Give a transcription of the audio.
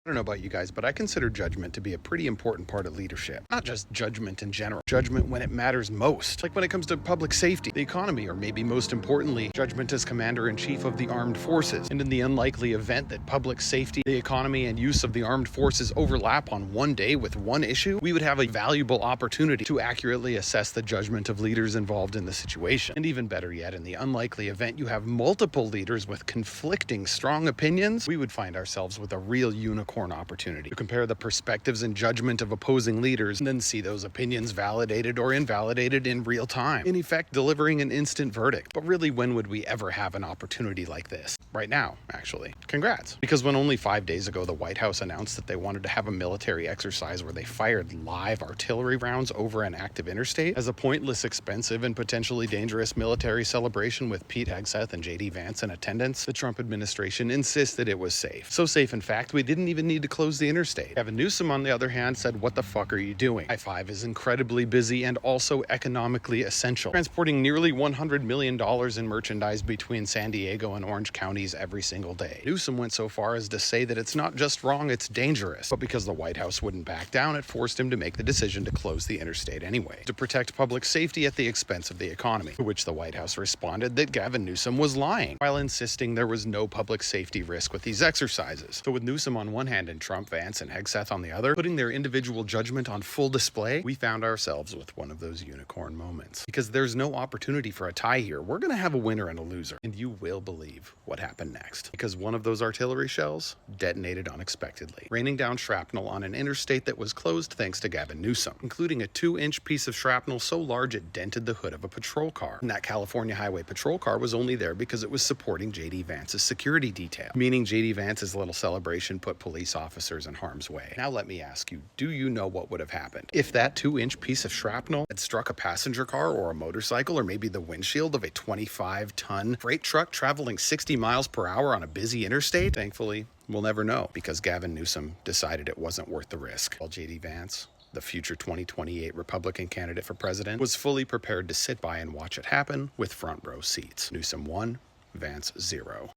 I don't know about you guys, but I consider judgment to be a pretty important part of leadership. Not just judgment in general, judgment when it matters most. Like when it comes to public safety, the economy, or maybe most importantly, judgment as commander-in-chief of the armed forces. And in the unlikely event that public safety, the economy, and use of the armed forces overlap on one day with one issue, we would have a valuable opportunity to accurately assess the judgment of leaders involved in the situation. And even better yet, in the unlikely event you have multiple leaders with conflicting strong opinions, we would find ourselves with a real unicorn opportunity to compare the perspectives and judgment of opposing leaders and then see those opinions validated or invalidated in real time, in effect delivering an instant verdict. But really, when would we ever have an opportunity like this? Right now, actually. Congrats. Because when only 5 days ago the White House announced that they wanted to have a military exercise where they fired live artillery rounds over an active interstate as a pointless, expensive, and potentially dangerous military celebration with Pete Hegseth and JD Vance in attendance, the Trump administration insisted it was safe. So safe, in fact, we didn't even need to close the interstate. Gavin Newsom, on the other hand, said, "What the fuck are you doing? I-5 is incredibly busy and also economically essential, transporting nearly $100 million in merchandise between San Diego and Orange counties every single day." Newsom went so far as to say that it's not just wrong, it's dangerous. But because the White House wouldn't back down, it forced him to make the decision to close the interstate anyway, to protect public safety at the expense of the economy, to which the White House responded that Gavin Newsom was lying, while insisting there was no public safety risk with these exercises. So with Newsom on one hand and Trump, Vance, and Hegseth on the other, putting their individual judgment on full display, we found ourselves with one of those unicorn moments. Because there's no opportunity for a tie here. We're gonna have a winner and a loser, and you will believe what happened next. Because one of those artillery shells detonated unexpectedly, raining down shrapnel on an interstate that was closed thanks to Gavin Newsom, including a 2-inch piece of shrapnel so large it dented the hood of a patrol car. And that California Highway Patrol car was only there because it was supporting JD Vance's security detail, meaning JD Vance's little celebration put police officers in harm's way. Now let me ask you, do you know what would have happened if that 2-inch piece of shrapnel had struck a passenger car or a motorcycle or maybe the windshield of a 25-ton freight truck traveling 60 miles per hour on a busy interstate? Thankfully, we'll never know because Gavin Newsom decided it wasn't worth the risk, while JD Vance, the future 2028 Republican candidate for president, was fully prepared to sit by and watch it happen with front row seats. Newsom 1, Vance 0.